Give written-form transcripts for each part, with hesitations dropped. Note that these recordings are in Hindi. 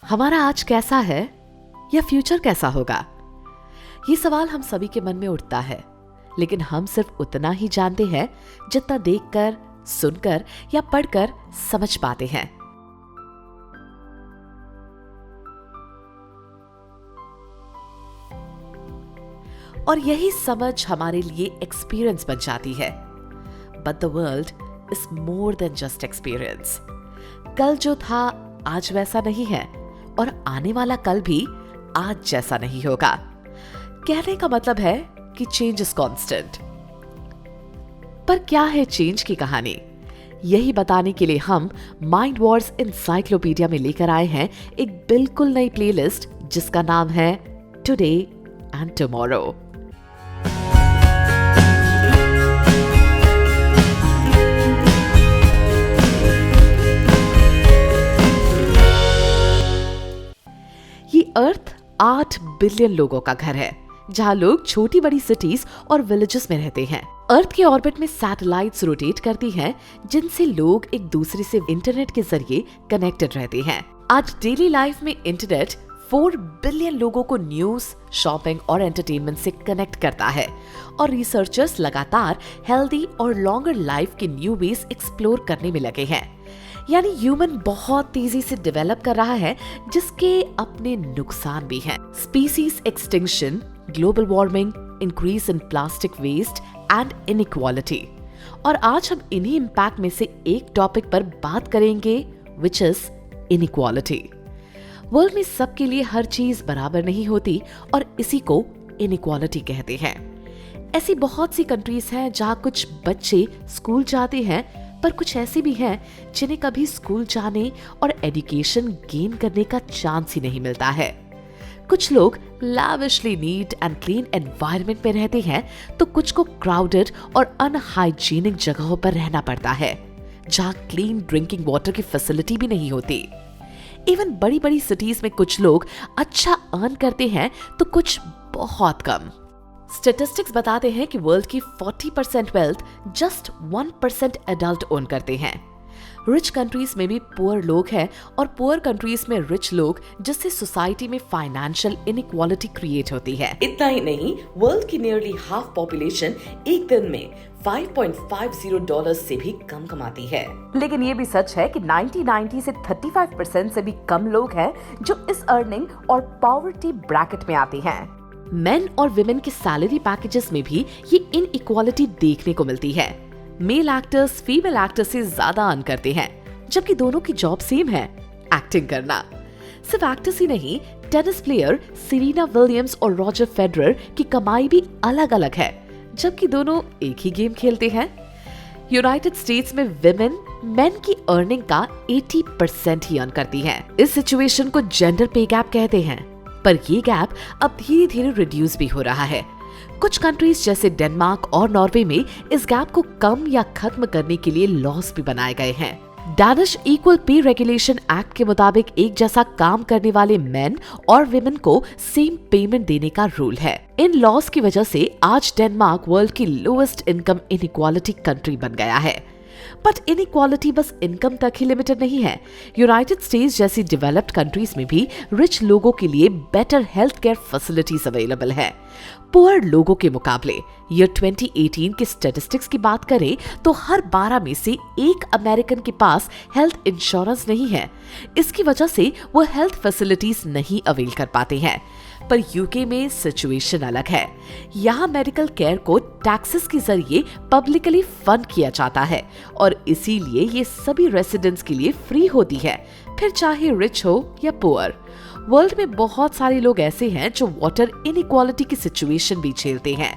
हमारा आज कैसा है या फ्यूचर कैसा होगा? ये सवाल हम सभी के मन में उठता है, लेकिन हम सिर्फ उतना ही जानते हैं जितना देखकर, सुनकर या पढ़कर समझ पाते हैं। और यही समझ हमारे लिए एक्सपीरियंस बन जाती है। But the world is more than just experience. कल जो था आज वैसा नहीं है, और आने वाला कल भी आज जैसा नहीं होगा। कहने का मतलब है कि चेंज इज कांस्टेंट। पर क्या है चेंज की कहानी? यही बताने के लिए हम माइंड वॉर्स एनसाइक्लोपीडिया में लेकर आए हैं एक बिल्कुल नई प्लेलिस्ट जिसका नाम है टुडे एंड टुमारो। ये अर्थ 8 बिलियन लोगों का घर है, जहां लोग छोटी बड़ी सिटीज और विलेजेस में रहते हैं। अर्थ के ऑर्बिट में सैटेलाइट्स रोटेट करती हैं, जिनसे लोग एक दूसरे से इंटरनेट के जरिए कनेक्टेड रहते हैं। आज डेली लाइफ में इंटरनेट 4 बिलियन लोगों को न्यूज, शॉपिंग और एंटरटेनमेंट से कनेक्ट करता है, और रिसर्चर्स लगातार हेल्दी और लॉन्गर लाइफ के न्यू वेज एक्सप्लोर करने में लगे हैं। यानी ह्यूमन बहुत तेजी से डेवलप कर रहा है, जिसके अपने नुकसान भी हैं। Species extinction, global warming, increase in plastic waste and inequality. और आज हम इन्हीं इम्पैक्ट में से एक टॉपिक पर बात करेंगे, विच इज इनइक्वालिटी। वर्ल्ड में सबके लिए हर चीज बराबर नहीं होती, और इसी को इनइक्वालिटी कहते हैं। ऐसी बहुत सी कंट्रीज हैं जहां कुछ बच्चे स्कूल जाते हैं, पर कुछ ऐसे भी हैं जिन्हें कभी स्कूल जाने और एजुकेशन गेन करने का चांस ही नहीं मिलता है। कुछ लोग lavishly neat and clean environment में रहते हैं, तो कुछ को क्राउडेड और अनहाइजीनिक जगहों पर रहना पड़ता है, जहां क्लीन ड्रिंकिंग वाटर की फैसिलिटी भी नहीं होती। इवन बड़ी बड़ी सिटीज में कुछ लोग अच्छा अर्न करते हैं, तो कुछ बहुत कम। स्टैटिस्टिक्स बताते हैं कि वर्ल्ड की 40% वेल्थ जस्ट 1% एडल्ट ओन करते हैं। रिच कंट्रीज में भी पुअर लोग हैं, और पुअर कंट्रीज में रिच लोग, जिससे सोसाइटी में फाइनेंशियल इनइक्वालिटी क्रिएट होती है। इतना ही नहीं, वर्ल्ड की नियरली हाफ पॉपुलेशन एक दिन में $5.50 से भी कम कमाती है। लेकिन ये भी सच है कि 1990 से 35% से भी कम लोग हैं जो इस अर्निंग और पॉवर्टी ब्रैकेट में आते हैं। मेन और विमेन के सैलरी पैकेजेस में भी ये इनइक्वालिटी देखने को मिलती है। मेल एक्टर्स फीमेल एक्टर्स से ज्यादा अर्न करते हैं, जबकि दोनों की जॉब सेम है, एक्टिंग करना। सिर्फ एक्टर्स ही नहीं, टेनिस प्लेयर सेरेना विलियम्स और रॉजर फेडरर की कमाई भी अलग अलग है, जबकि दोनों एक ही गेम खेलते हैं। यूनाइटेड स्टेट्स में विमेन मेन की अर्निंग का 80% ही अर्न करती हैं। इस सिचुएशन को जेंडर पे गैप कहते हैं, पर ये गैप अब धीरे धीरे रिड्यूस भी हो रहा है। कुछ कंट्रीज जैसे डेनमार्क और नॉर्वे में इस गैप को कम या खत्म करने के लिए लॉस भी बनाए गए हैं। Danish equal pay regulation act के मुताबिक एक जैसा काम करने वाले मेन और विमेन को सेम पेमेंट देने का रूल है। इन लॉस की वजह से आज डेनमार्क वर्ल्ड की लोएस्ट इनकम इनइक्वालिटी कंट्री बन गया है। बट इनइक्वालिटी बस इनकम तक ही लिमिटेड नहीं है। यूनाइटेड स्टेट्स जैसी डेवलप्ड कंट्रीज में भी रिच लोगों के लिए better health care facilities available है। पुअर लोगों के मुकाबले ईयर 2018 के स्टैटिस्टिक्स की बात करें तो हर 12 में से एक अमेरिकन के पास हेल्थ इंश्योरेंस नहीं है। इसकी वजह से वो हेल्थ फैसिलिटीज नहीं अवेल कर पाते हैं। पर यूके में सिचुएशन अलग है। यहाँ मेडिकल केयर को टैक्सेस के जरिए पब्लिकली फंड किया जाता है, और इसीलिए ये सभी रेसिडेंट्स के लिए फ्री होती है, फिर चाहे रिच हो या पुअर। वर्ल्ड में बहुत सारे लोग ऐसे हैं जो वाटर इनइक्वालिटी की सिचुएशन भी झेलते हैं।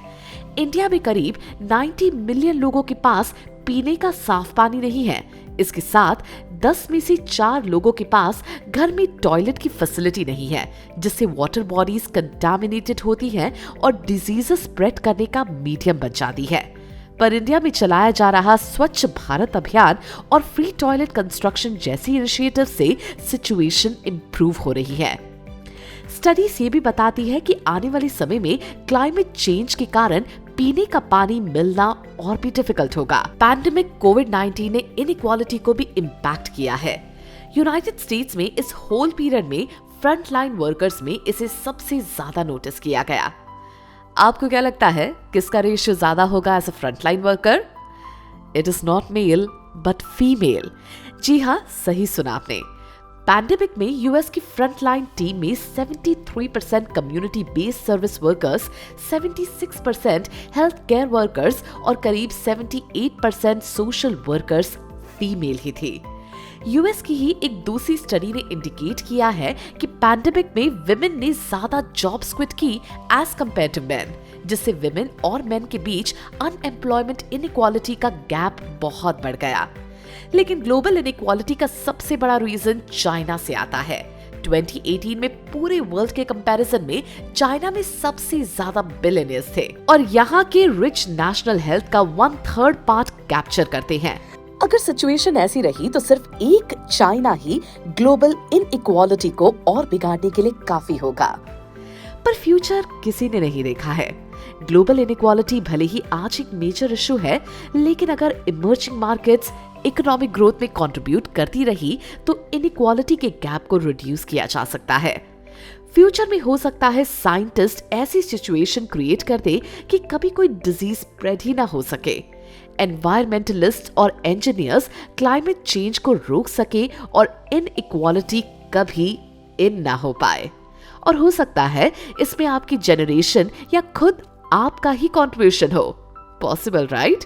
इंडिया में करीब 90 मिलियन लोगों के पास पीने का साफ पानी नहीं है। इसके साथ 10 में से 4 लोगों के पास घर में टॉयलेट की फैसिलिटी नहीं है, जिससे वाटर बॉडीज कंटामिनेटेड होती हैं और डिजीजेस स्प्रेड करने का मीडियम बन जाती है। पर इंडिया में चलाया जा रहा स्वच्छ भारत अभियान और फ्री टॉयलेट कंस्ट्रक्शन जैसी इनिशिएटिव से सिचुएशन इंप्रूव हो रही है। स्टडीज ये भी बताती है कि आने वाले समय में क्लाइमेट चेंज के कारण पीने का पानी मिलना और भी डिफिकल्ट होगा। पैंडेमिक कोविड-19 ने इनइक्वालिटी को भी इम्पैक्ट किया है। यूनाइटेड स्टेट्स में इस होल पीरियड में फ्रंटलाइन वर्कर्स में इसे सबसे ज्यादा नोटिस किया गया। आपको क्या लगता है किसका रेशियो ज्यादा होगा as a frontline worker? It is not male but female. जी हाँ, सही सुना आपने। पैंडेमिक में यूएस की फ्रंटलाइन टीम में 73% community based service workers, 76% health care workers और करीब 78% सोशल वर्कर्स फीमेल ही थी। यूएस की ही एक दूसरी स्टडी ने इंडिकेट किया है कि पैंडेमिक में विमेन ने ज्यादा जॉब्स क्विट की एज कंपेयर टू मेन, जिससे विमेन और मेन के बीच अनएम्प्लॉयमेंट इनइक्वालिटी का गैप बहुत बढ़ गया। लेकिन ग्लोबल इनइक्वालिटी का सबसे बड़ा रीजन चाइना से आता है। 2018 में पूरे वर्ल्ड के कंपैरिजन में चाइना में सबसे ज्यादा बिलियनियर्स थे और यहाँ के रिच नेशनल हेल्थ का 1/3 पार्ट कैप्चर करते हैं। अगर सिचुएशन ऐसी रही तो सिर्फ एक चाइना ही ग्लोबल इनइक्वालिटी को और बिगाड़ने के लिए काफी होगा। पर फ्यूचर किसी ने नहीं देखा है। ग्लोबल इनइक्वालिटी भले ही आज एक मेजर इशू है, लेकिन अगर इमर्जिंग मार्केट्स इकोनॉमिक ग्रोथ में कंट्रीब्यूट करती रही तो इनइक्वालिटी के गैप को रिड्यूस किया जा सकता है। फ्यूचर में हो सकता है साइंटिस्ट ऐसी सिचुएशन क्रिएट कर दे कि कभी कोई डिजीज स्प्रेड ही ना हो सके। एनवायरमेंटलिस्ट और इंजीनियर्स क्लाइमेट चेंज को रोक सके और इनइक्वालिटी कभी इन ना हो पाए। और हो सकता है इसमें आपकी जनरेशन या खुद आपका ही कंट्रीब्यूशन हो। Possible, right?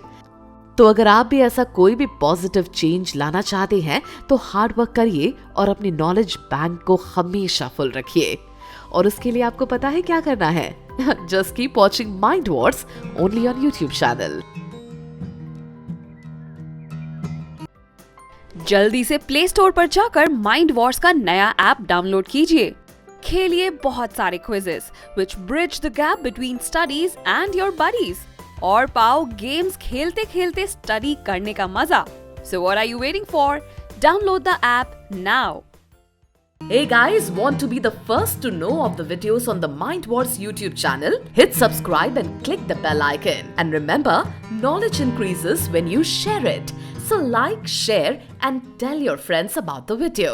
तो अगर आप भी ऐसा कोई भी पॉजिटिव चेंज लाना चाहते हैं तो हार्ड वर्क करिए और अपनी नॉलेज बैंक को हमेशा फुल रखिए। और उसके लिए आपको पता है क्या करना है? Just keep watching mind Wars only on YouTube channel. जल्दी से प्ले स्टोर पर जाकर माइंड वॉर्स का नया ऐप डाउनलोड कीजिए। खेलिए बहुत सारे quizzes which bridge the gap between studies and your buddies और पाओ गेम्स खेलते खेलते स्टडी करने का मजा। So what are you waiting for? Download the app now. Hey guys, want to be the first to know of the videos on the Mind Wars YouTube channel? Hit subscribe and click the bell icon. And remember, knowledge increases when you share it. So like, share and tell your friends about the video.